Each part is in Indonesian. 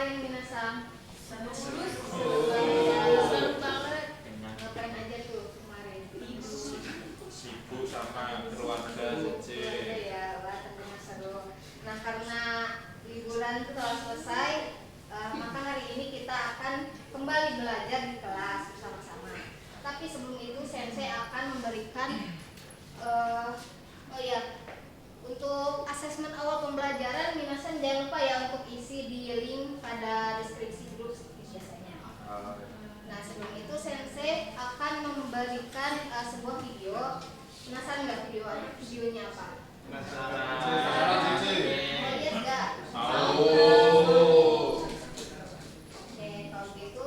kemarin Minasang? Seru banget. Ngapain aja tuh kemarin? Sibuk sama keluarga saja. Ya, wah tentunya seru. Nah karena liburan itu telah selesai, maka hari ini kita akan kembali belajar di kelas bersama-sama. Tapi sebelum itu Sensei akan memberikan untuk asesmen awal pembelajaran, Minasan jangan lupa ya untuk isi di link pada deskripsi grup seperti biasanya. Nah sebelum itu Sensei akan memberikan sebuah video. Minasan nggak videonya apa? Mau lihat nggak? Oke, kalau gitu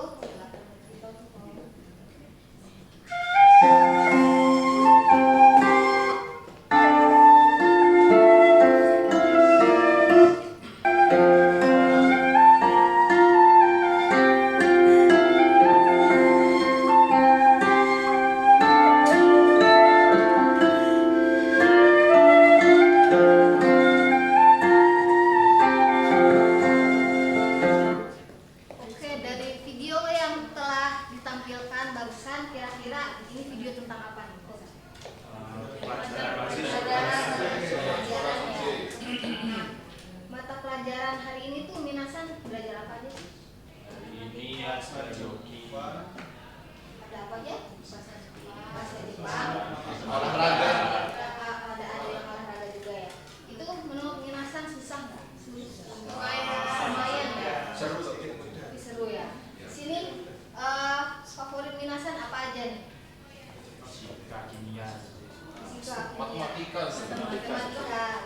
matematika,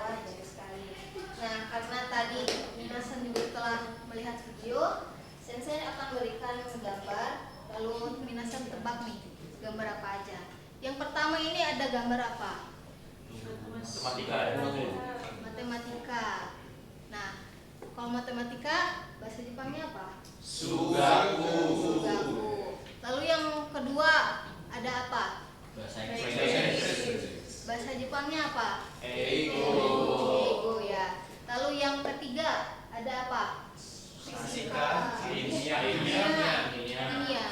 wah bagus sekali. Nah, karena tadi Minasan juga telah melihat video, Sensei akan berikan gambar, lalu Minasan tebak nih gambar apa aja. Yang pertama ini ada gambar apa? Matematika. Nah, kalau matematika bahasa Jepangnya apa? Sugaku. Lalu yang kedua ada apa? Bahasa Jepangnya apa? Eigo ya. Lalu yang ketiga ada apa? Kimia.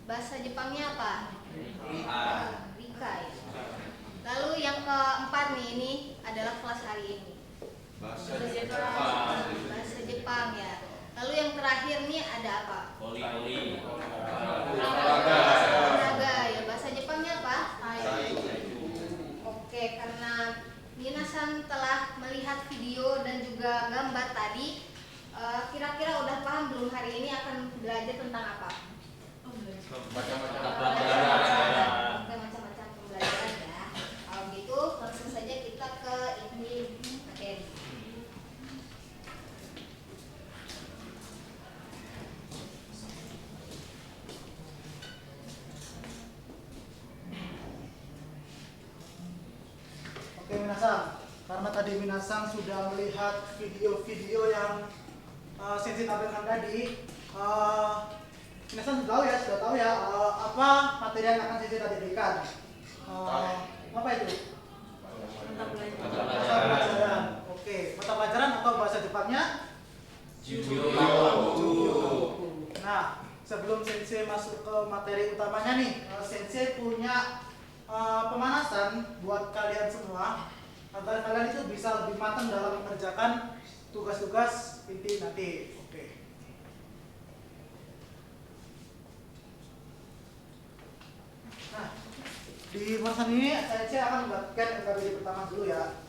Bahasa Jepangnya apa? Rika ya. Lalu yang keempat nih, ini adalah kelas hari ini. Bahasa Jepang ya. Lalu yang terakhir nih ada apa? Olahraga ya. Bahasa Jepangnya apa? Oke, karena Minasan telah melihat video dan juga gambar tadi, kira-kira udah paham belum hari ini akan belajar tentang apa? Macam-macam pembelajaran ya. Kalau gitu langsung saja kita ke ini materi. Oke Minasang, karena tadi Minasang sudah melihat video-video yang Sensei tampilkan tadi, Minasang sudah tahu ya apa materi yang akan Sensei tadi berikan. Apa itu? Mata pelajaran. Oke, mata pelajaran atau bahasa Jepangnya? Nah, sebelum Sensei masuk ke materi utamanya nih, Sensei punya pemanasan buat kalian semua agar kalian itu bisa lebih matang dalam mengerjakan tugas-tugas inti nanti. Oke. Nah, di pemanasan ini saya akan membuatkan LKBD pertama dulu ya.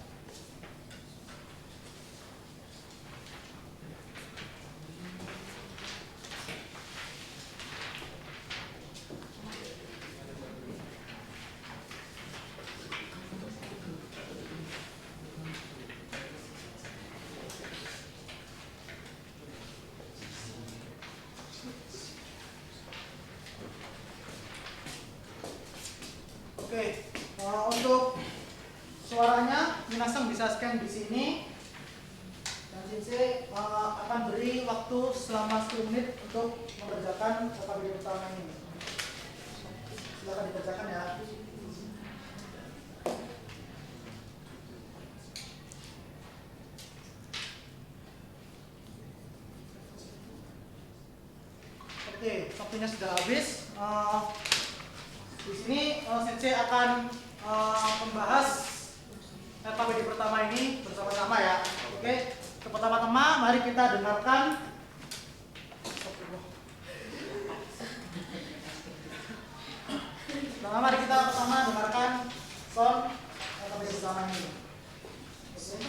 Oke, untuk suaranya Minasang bisa scan di sini. Dan Sensei akan beri waktu selama 10 menit untuk mengerjakan LKBD pertama ini. Silakan dikerjakan ya. Oke, waktunya sudah habis. Di sini Sensei akan membahas RKPD pertama ini bersama-sama ya. Oke, pertama-tama mari kita dengarkan. Mari kita pertama dengarkan sound RKPD pertama ini. Oke.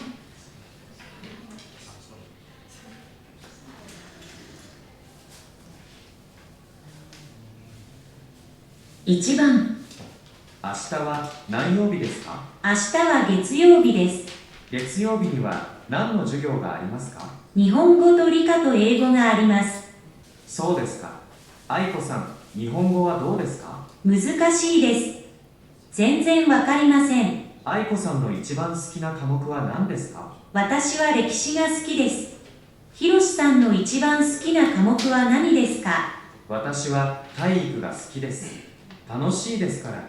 1番、明日は何曜日ですか？明日は月曜日です。月曜日には何の授業がありますか？日本語と理科と英語があります。そうですか。愛子さん、日本語はどうですか？難しいです。全然わかりません。愛子さんの一番好きな科目は何ですか？私は歴史が好きです。ひろしさんの一番好きな科目は何ですか？私は体育が好きです。楽しいですから。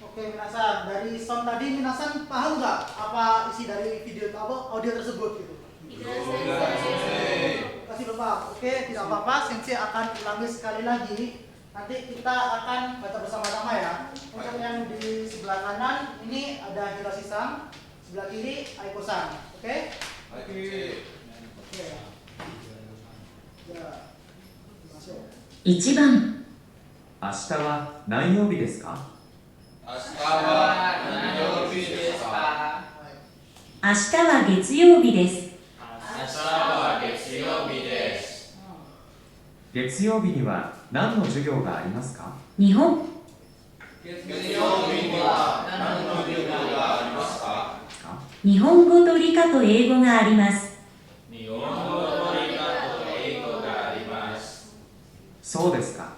Oke, minasan, dari sound tadi minasan paham nggak apa isi dari video apa audio tersebut gitu? Kasih belum paham? Oke, tidak apa-apa. Sensei akan ulangi sekali lagi. Nanti kita akan baca bersama-sama ya. Untuk yang di sebelah kanan ini ada Hiroshi-san, sebelah kiri Aiko-san. Oke? Oke. Ya. Masuk. 1番、明日は何曜日ですか？明日は何曜日ですか？明日は月曜日です。明日は月曜日です。月曜日には何の授業がありますか？日本、月曜日には何の授業がありますか？日本語と理科と英語があります。日本語と理科と英語があります。そうですか。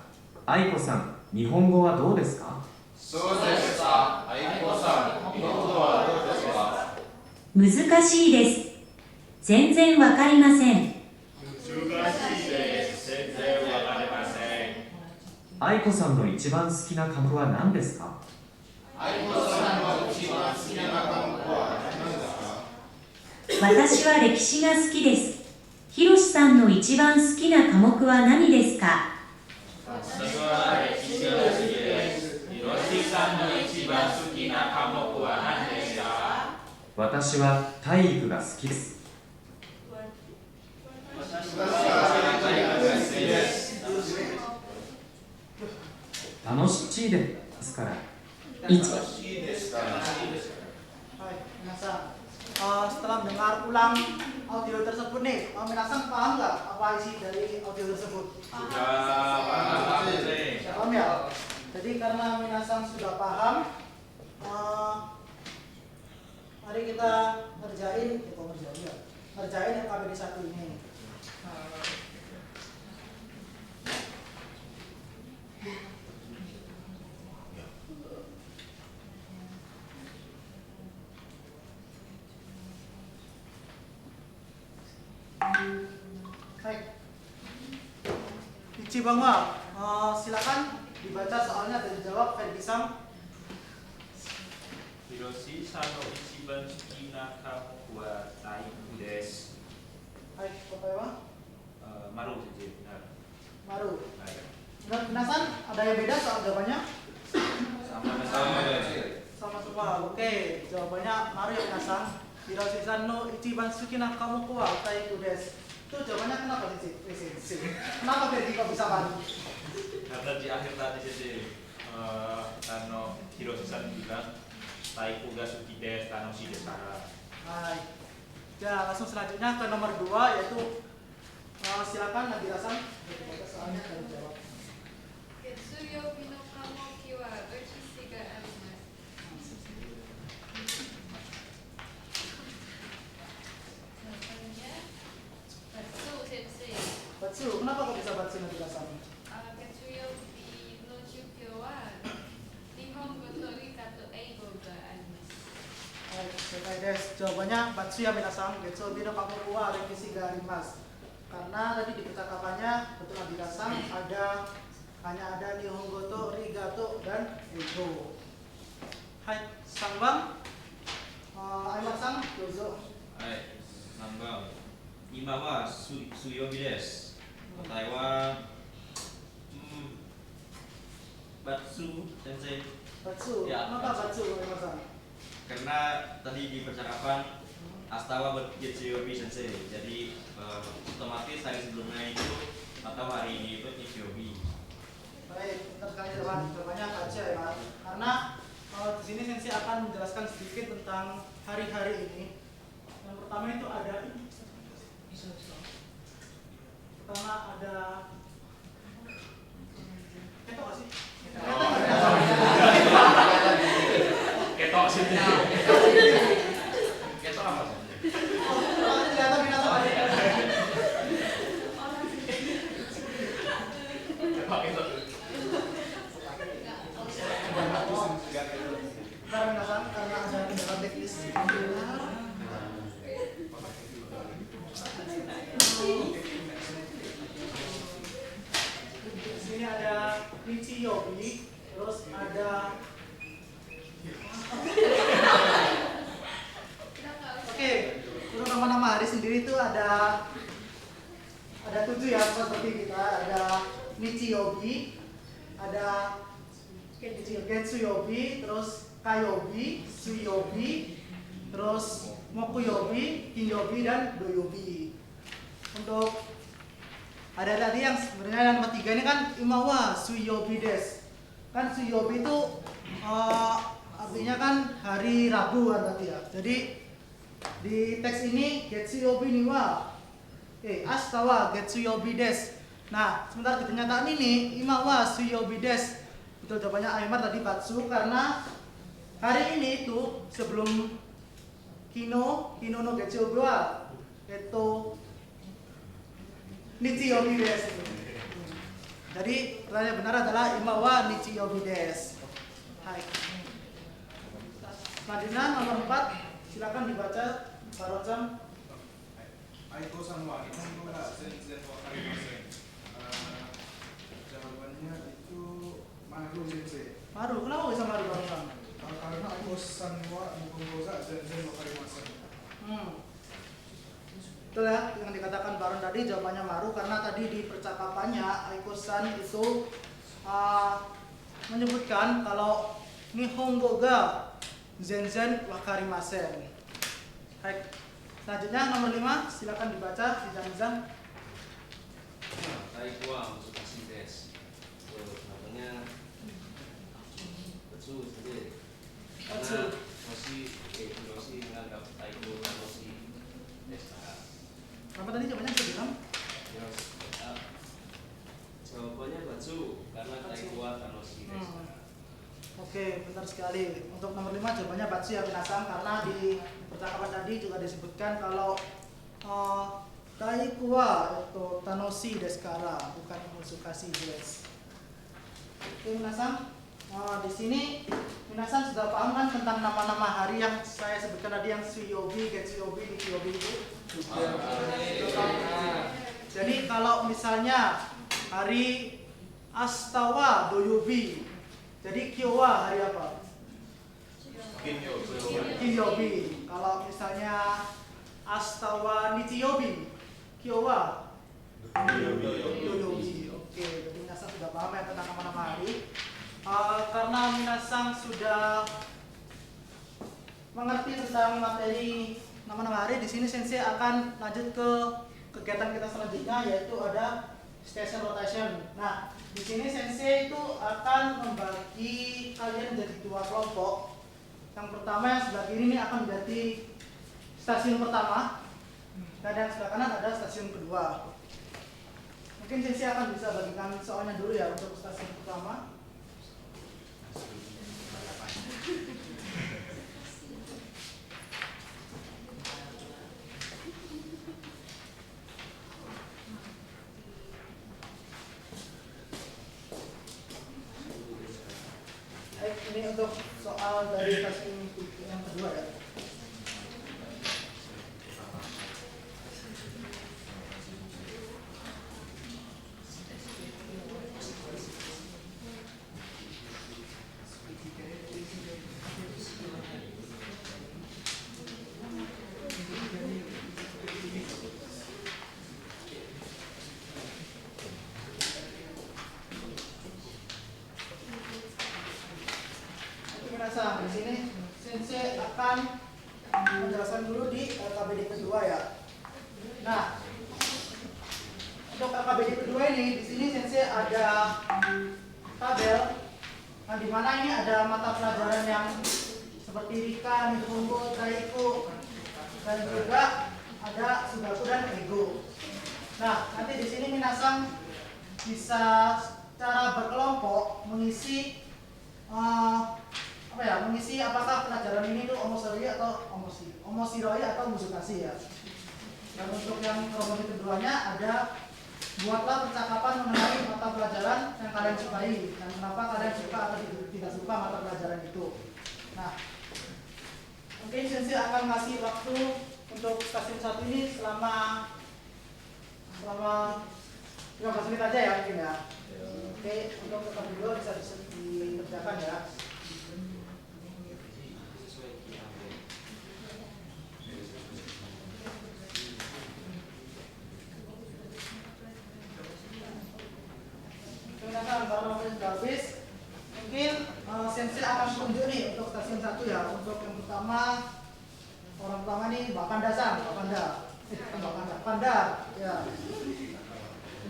愛子さん、日本語はどうですか？そうですか。愛子さん、日本語はどうですか？難しいです。全然わかりません。難しいです。全然わかりません。愛子さんの一番好きな科目は何ですか？愛子さんの一番好きな科目は何ですか？私は歴史が好きです。ひろしさんの一番好きな科目は何ですか？私は歴史が好きです。ひろしさんの一番好きな科目は何ですか？私は体育が好きです。私は体育が好きです。楽しいですから。1、しいですから。 Hai, minasan. Setelah mendengar ulang audio tersebut nih, minasan paham nggak apa isi dari audio tersebut? Sudah paham. Paham ya? Jadi karena minasan sudah paham, mari kita ngerjain RKPD 1 ini. Baik. Ichi Bangwa, silakan dibaca soalnya dan dijawab Ferdi-san. ひろしさんの一番好きな科目は体育です。Hai,答えは? Maru saja benar. Maru. Baik. Minasan, ada yang beda soal jawabannya? Sama-sama ya. Sama semua. Oke, jawabannya Maru ya minasan. Hiroshi-san no ichiban suki na kamuku wa taiku desu. Itu jawabannya kenapa sih? Kenapa Ferdi kok bisa kan? Karena di akhir tadi jadi Hiroshi-san bilang Taiku ga suki desu, tanoshi desu kara. Hai. Ya, langsung selanjutnya ke nomor 2 yaitu silakan Nabila-san. Soalnya akan jawab. 月曜日の科目は歴史があります。Jawabannya Batsu Sensei. Batsu, kenapa kok bisa Batsu Nabila-san? 月曜日の授業は日本語と理科と英語があります。Hai, selesai des. Jawabannya Batsu ya minasan. Getsu bino kamuku wa rekisi ga arimasu. Karena tadi di percakapannya betul Nabila-san hanya ada Nihongo to, Rigato, dan Eigo. Hai, Sangbang. Aiman-san, dozo. はい、3番。今は水曜日です。答えは Batsu Sensei. Batsu. Ya. Kenapa Batsu Minasang? Karena tadi di percakapan Astawa Getsuyobi Sensei. Jadi otomatis hari sebelumnya itu atau hari ini itu Nishiobi. Baik, bentar sekali jawabannya baca ya. Karena di sini Sensei akan menjelaskan sedikit tentang hari-hari ini. Yang pertama itu ada ketok nggak sih? Ketok sih. Ketok apa sih? Kelihatan binatang ada. Bentar binatang karena ada kendala teknis. Di sini ada Nichiyobi, terus ada Oke, untuk nama-nama hari sendiri itu ada 7 ya seperti kita. Ada Nichiyobi, ada Getsuyobi, terus Kayobi, Suyobi, terus Mokuyobi, Kinyobi, dan Doyobi. Untuk ada tadi yang sebenarnya yang nomor 3 ini kan Imawa Suyobi des. Kan Suyobi itu artinya kan hari Rabu kan tadi ya. Jadi di teks ini Getsuyobi ni wa Astawa Getsuyobi des. Nah, sementara di pernyataan ini Imawa Suyobi des. Betul jawabannya Aymar tadi Batsu karena hari ini itu sebelum Kino no Getsuyobi wa Nichiyobi des. Jadi pertanyaan benar adalah Imawa Nichiyobi des. Hai. Selanjutnya nomor 4, silakan dibaca Baron-san. Aiko-san wa Nihongo ga zenzen wakarimasen. Jawabannya itu maru sensei. Maru, kenapa bisa maru Baron-san? Karena Aiko-san wa Nihongo ga zenzen wakarimasen. Betul ya, yang dikatakan Baron tadi jawabannya maru karena tadi di percakapannya Aiko-san itu menyebutkan kalau Nihongo ga zenzen wakarimasen. Baik. Selanjutnya nomor 5, silakan dibaca Zizan. Taiko wa musukashi desu. Namanya Batsu sendiri. Karena Hiroshi menganggap Taiko Tanoshi desu. Apa tadi jawabannya bisa bilang? Jawabannya Batsu karena Taiko wa Tanoshi desu. Oke, benar sekali. Untuk nomor 5 jawabannya Batsu ya Minasang karena di percakapan tadi juga disebutkan kalau Taiko wa Tanoshi desu kara, bukan Musukashi desu. Oke Minasang, di sini Minasang sudah paham kan tentang nama-nama hari yang saya sebutkan tadi yang Suyobi, Getsuyobi, Nichiyobi itu? Jadi kalau misalnya hari Astawa Doyobi, jadi Kyowa hari apa? Kinyobi. Kalau misalnya Astawa Nichiyobi, Kyowa Doyobi. Oke, jadi Minasang sudah paham ya tentang nama-nama hari. Karena Minasang sudah mengerti tentang materi nama-nama hari, di sini Sensei akan lanjut ke kegiatan kita selanjutnya yaitu ada station rotation. Nah, di sini Sensei itu akan membagi kalian menjadi 2 kelompok. Yang pertama yang sebelah kiri ini akan menjadi stasiun pertama dan yang sebelah kanan ada stasiun kedua. Mungkin Sensei akan bisa bagikan soalnya dulu ya untuk stasiun pertama. Ini untuk soal dari stasiun yang kedua ya. Minasang, di sini Sensei akan menjelaskan dulu di LKBD kedua ya. Nah, untuk LKBD kedua ini di sini Sensei ada tabel. Nah, di mana ini ada mata pelajaran yang seperti Rika, Nihongo, Taiku, dan juga ada Sugaku dan Eigo. Nah, nanti di sini Minasang bisa secara berkelompok mengisi mengisi apakah pelajaran ini tuh omoshiroi atau omoshiroi atau musukashi ya. Dan untuk yang kelompok keduanya ada buatlah percakapan mengenai mata pelajaran yang kalian sukai dan kenapa kalian suka atau tidak suka mata pelajaran itu. Nah, mungkin Sensei akan ngasih waktu untuk stasiun 1 ini selama 15 menit aja ya mungkin ya. Oke, untuk tetap dulu bisa dikerjakan ya. Kalau sudah habis, mungkin Sensei akan tunjuk nih untuk stasiun 1 ya. Untuk yang pertama, orang pertama nih Mbak Panda ya. Kita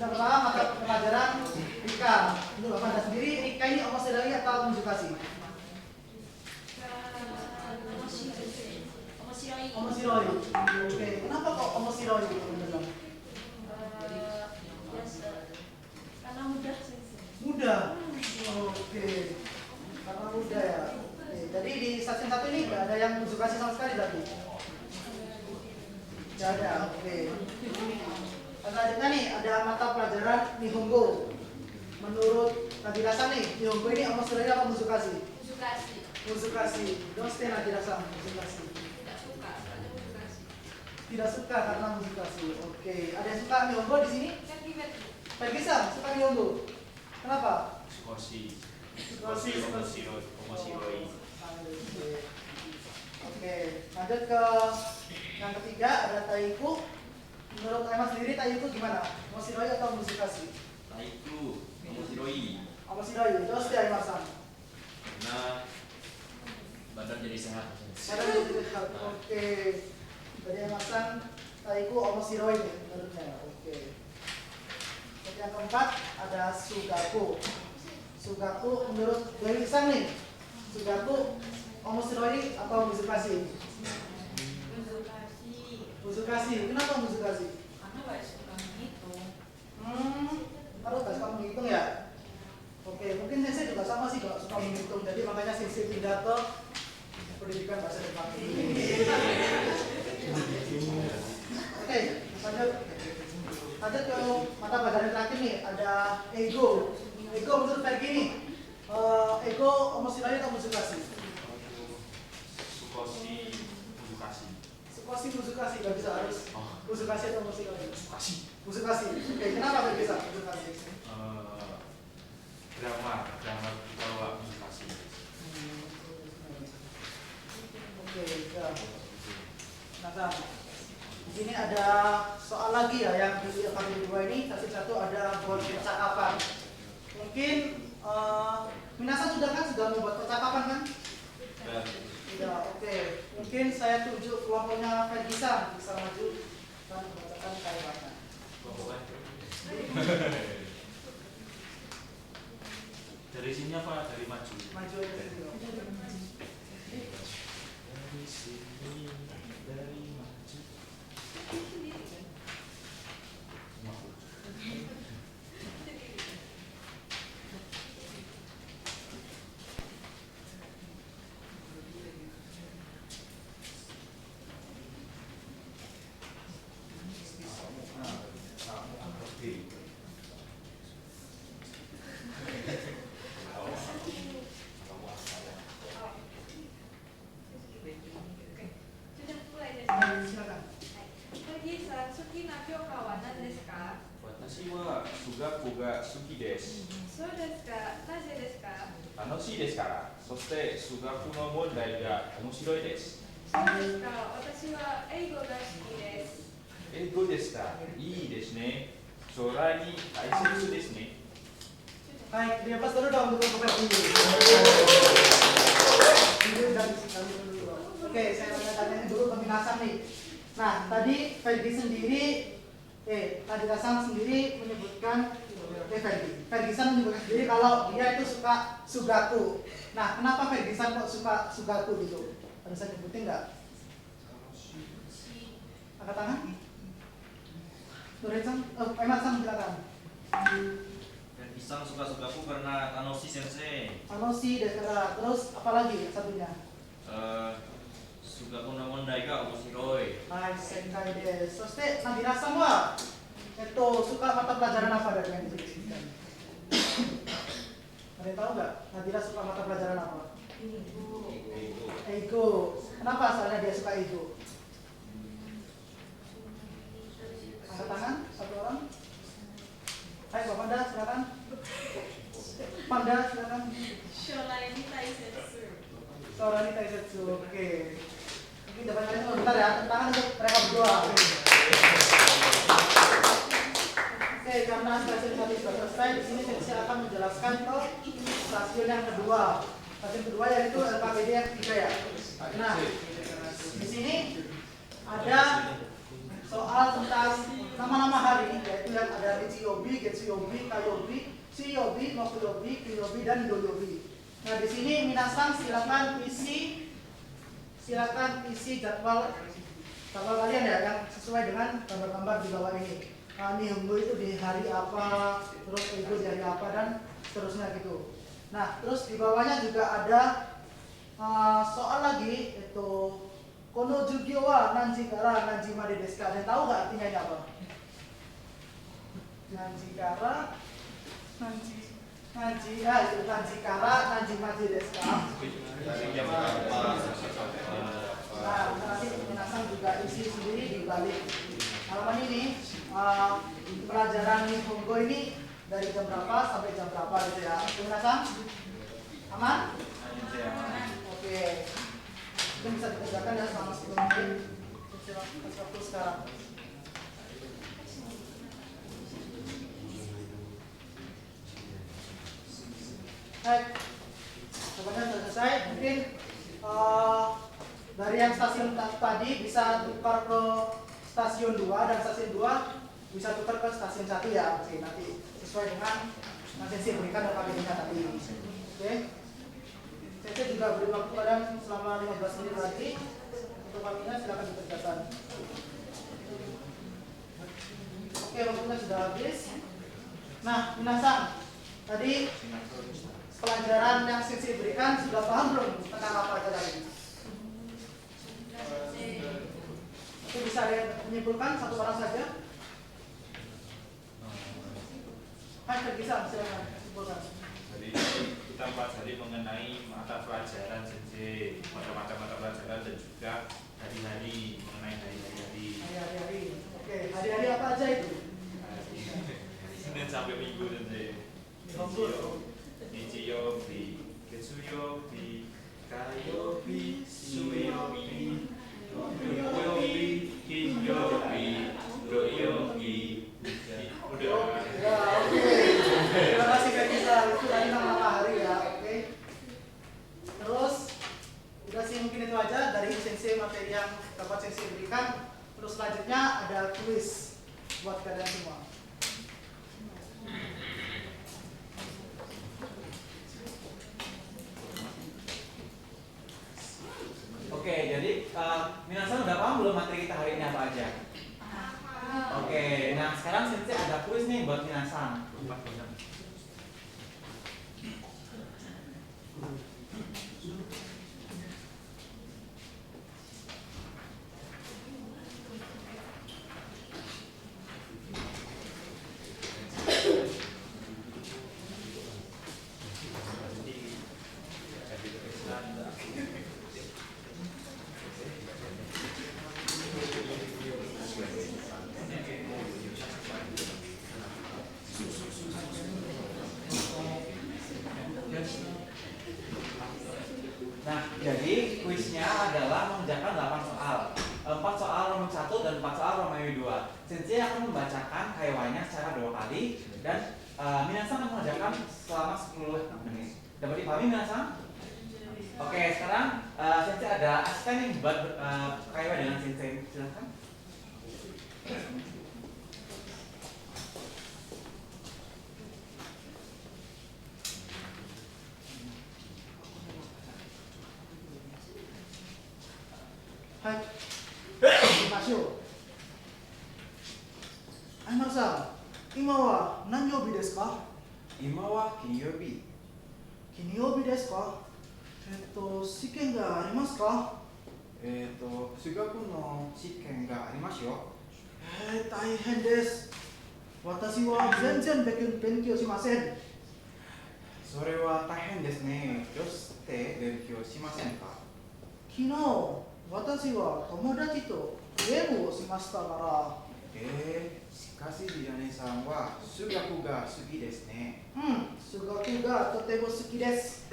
pertama mata pelajaran Rika. Untuk Mbak Panda sendiri, Rika ini omoshiroi atau musukashi? Omoshiroi. Oke, kenapa kok omoshiroi gitu teman-teman? Karena mudah sih. Mudah. Oke. Karena mudah ya. Oke. Jadi di stasiun 1 ini nggak ada yang musukashi sama sekali berarti? Nggak ada. Oke. Selanjutnya nih ada mata pelajaran Nihongo. Menurut Nagirasan nih, Nihongo ini omoshiroi atau musukashi? Musukashi. Doste Nagirasan, musukashi. Tidak suka karena musukashi. Oke. Ada yang suka Nihongo di sini? Fergisan, suka Nihongo. Kenapa? Omoshiroi. Oke, lanjut ke yang ketiga ada Taiku. Menurut Aiman sendiri Taiku gimana? Omoshiroi atau musukashi? Taiku, omoshiroi. Omoshiroi, terus dia Aiman-san. Karena badan jadi sehat. Oke. Jadi Aiman-san Taiku omoshiroi nih menurutnya. Oke. Yang keempat ada Sugaku. Sugaku menurut Dewi-san nih, Sugaku omoshiroi atau musukashi? Musukashi. Kenapa musukashi? Karena gak suka menghitung. Harus gak suka menghitung ya? Oke, mungkin Sensei juga sama sih gak suka menghitung. Jadi makanya Sensei pindah ke pendidikan bahasa Jepang. Oke, lanjut ke mata pelajaran terakhir nih, ada Eigo. Eigo menurut Fergie nih, Eigo omoshiroi atau musukashi? Sukoshi musukashi, gak bisa harus musukashi atau omoshiroi? Musukashi. Oke, kenapa Fergie bisa musukashi? Drama bawa musukashi. Oke, ya. Nah, di sini ada soal lagi ya yang di LKBD 2 ini. Satu ada buat percakapan. Mungkin Minasang sudah membuat percakapan kan? Ya, oke. Mungkin saya tunjuk kelompoknya Fergisan bisa maju dan membacakan kalimatnya. Dari sini apa? Dari maju? Maju aja sini. Dari sini, dari maju. Silakan. Fergie-san, suki na kyoka wa nan desu ka? Watashi wa sugaku ga suki desu. Sou desu ka? Naze desu ka? 楽しいですから。そして数学の問題が面白いです。そうですか。私は英語が好きです。英語ですか。いいですね。将来に大切ですね。 Baik, di atas dulu dong untuk Fergie. Oke, saya tanya dulu ke Minasan nih. Nah, tadi Nadira-san sendiri menyebutkan Ferguson menyebutkan sendiri kalau dia itu suka Sugaku. Nah, kenapa Ferguson kok suka Sugaku gitu? Ada saya nyebutin nggak? Angkat tangan. Nurin-san, Eman-san silakan. Isang suka-sukaku karena Tanoshi Sensei. Tanoshi Desera. Terus apa lagi satunya? Sugaku no mondai ga omoshiroi. Senkai desu. Soste Nadira-san wa suka mata pelajaran apa dari yang disebutkan? Ada yang tahu nggak? Nadira suka mata pelajaran apa? Ego. Kenapa asalnya dia suka ego? Angkat tangan, satu orang. Hai, Bapak Panda, silakan. Panda, silakan. Shorai Taisetsu. Shorai Taisetsu, oke. Ini dapat kalian semua bentar ya, tangan untuk mereka berdua. Oke, karena stasiun satu sudah selesai, di sini saya akan menjelaskan ke stasiun yang kedua. Stasiun kedua yaitu LKPD yang ketiga ya. Nah, di sini ada soal tentang nama-nama hari, yaitu yang ada Ichiyobi, Getsuyobi, Kayobi, Shiyobi, Mokuyobi, Kiyobi, dan Doyobi. Nah, di sini minasan silakan isi jadwal kalian ya, yang sesuai dengan gambar-gambar di bawah ini. Nihongo itu di hari apa, terus Eigo di hari apa, dan seterusnya gitu. Nah, terus di bawahnya juga ada soal lagi, itu Kono jugyo wa nanji kara nanji made desu ka? Ada tahu nggak artinya ini apa? Nanji kara nanji kara nanji made desu ka? Nah, nanti minasan juga isi sendiri di balik halaman ini. Pelajaran Nihongo ini dari jam berapa sampai jam berapa gitu ya? Minasan aman? Oke. Itu bisa dikerjakan ya selama 10 menit. Kasih waktu sekarang. Baik, sebenarnya sudah selesai. Mungkin dari yang stasiun tadi bisa tukar ke stasiun 2, dan stasiun 2 bisa tukar ke stasiun 1 ya. Oke, nanti sesuai dengan nanti berikan dan kabinetnya tadi. Oke. Saya juga beri waktu kalian selama 15 menit lagi untuk kabinetnya, silakan dikerjakan. Oke, waktunya sudah habis. Nah, minasan, tadi pelajaran yang Sensei berikan sudah paham belum tentang apa aja tadi? Itu bisa menyimpulkan satu orang saja? Hai, bisa silakan simpulkan. Jadi kita pelajari mengenai mata pelajaran Sensei, macam-macam mata pelajaran, dan juga hari-hari, mengenai hari-hari. Hari-hari. Oke, hari-hari apa aja itu? Senin sampai Minggu Sensei. Ichiyobi, Getsuyobi, Kayobi, Suyobi, Yoyobi, Kiyobi, Doyobi. Udah. Ya, oke. Terima kasih Kak Gisa. Itu tadi nama hari ya, oke. Terus udah sih, mungkin itu aja dari Sensei materi yang dapat Sensei berikan. Terus selanjutnya ada kuis buat kalian semua. Oke, jadi minasan udah paham belum materi kita hari ini apa aja? Oke, nah sekarang Sensei ada kuis nih buat minasan. Nah, jadi kuisnya adalah mengerjakan 8 soal. 4 soal Romawi 1 dan 4 soal Romawi 2. Sensei akan membacakan kaiwanya secara 2 kali, dan minasan akan mengerjakan selama 10 menit. Dapat dipahami minasan? Oke, sekarang Sensei ada asisten yang buat kaiwa dengan Sensei. Silakan. Hai. Masuk. Aymar-san, ima wa nan yobi desu ka? 今は金曜日。金曜日ですか？試験がありますか？数学の試験がありますよ。大変です。私は全然勉強しません。それは大変ですね。どうして勉強しませんか？昨日、私は友達とゲームをしましたから。しかしジャネさんは数学が好きですね。数学がとても好きです。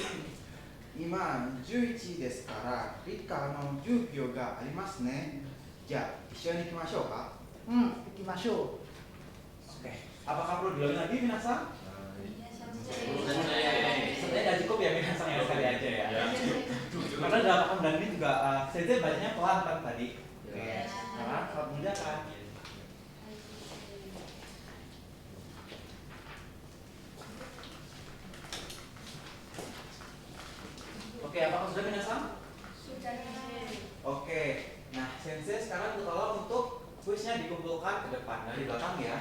今11時ですから理科の授業がありますね。じゃあ一緒に行きましょうか。行きましょう。Oke, apakah perlu diulangi lagi Minasan? Sebenarnya udah cukup ya Minasan ya sekali aja ya. Karena dalam paham ini juga Sensei bacanya pelan kan tadi. Oke, sekarang kalau mudah kan. Oke, apakah sudah Minasan? Sudah. Oke, nah Sensei sekarang tolong untuk kuisnya dikumpulkan ke depan dari belakang ya.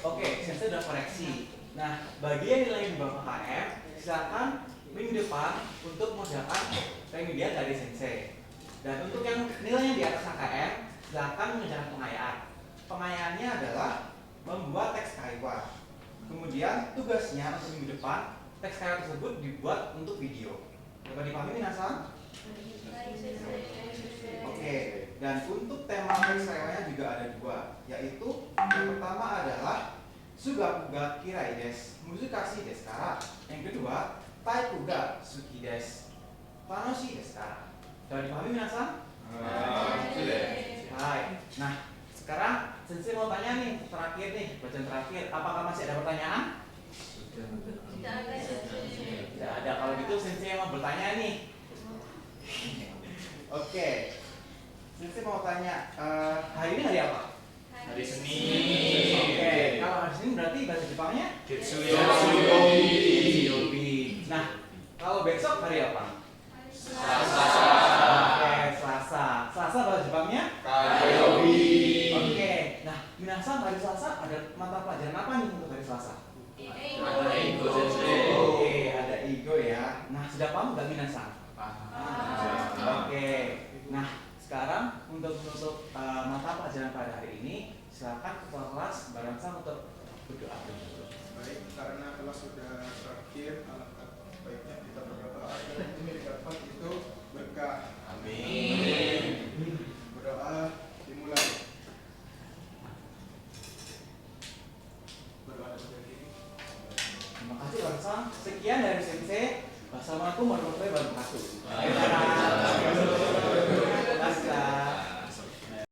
Oke, Sensei sudah koreksi. Nah, bagi yang nilai di bawah KM, silakan minggu depan untuk mengerjakan remedial dari Sensei. Dan untuk yang nilainya di atas KM, silakan mengerjakan pengayaan. Pengayaannya adalah membuat teks kaiwa. Kemudian tugasnya untuk minggu depan, teks kaiwa tersebut dibuat untuk video. Dapat dipahami Minasan? Oke, dan untuk tema teks kaiwanya juga ada dua, yaitu yang pertama adalah Sugaku ga kirai desu, muzukashi desu kara. Yang kedua, Taiku ga suki desu, tanoshii desu kara. Dapat dipahami Minasan? Hai. Nah, sekarang Sensei mau tanya nih, terakhir nih, bacaan terakhir. Apakah masih ada pertanyaan? Tidak ada. Kalau gitu Sensei mau bertanya nih. Oke. Sensei mau tanya, hari ini hari apa? Hari Senin. Oke, kalau hari Senin berarti bahasa Jepangnya? Getsuyobi. Nah, kalau besok hari apa? Selasa. Oke, Selasa. Selasa bahasa Jepangnya? Kayobi. Oke, nah Minasan hari Selasa ada mata pelajaran apa nih untuk hari Selasa? Ada Igo Sensei. Oke, ada Igo ya. Nah, sudah paham nggak Minasan? Oke, nah sekarang untuk menutup mata pelajaran pada hari ini, silakan ketua kelas Barangsang untuk berdoa dulu. Baik, karena kelas sudah berakhir, alangkah baiknya kita berdoa agar ini dapat itu berkah. Amin. Berdoa dimulai. Berdoa dari diri. Terima kasih Barangsang. Sekian dari Sensei. Wassalamualaikum warahmatullahi wabarakatuh. Waalaikumsalam. Terima kasih.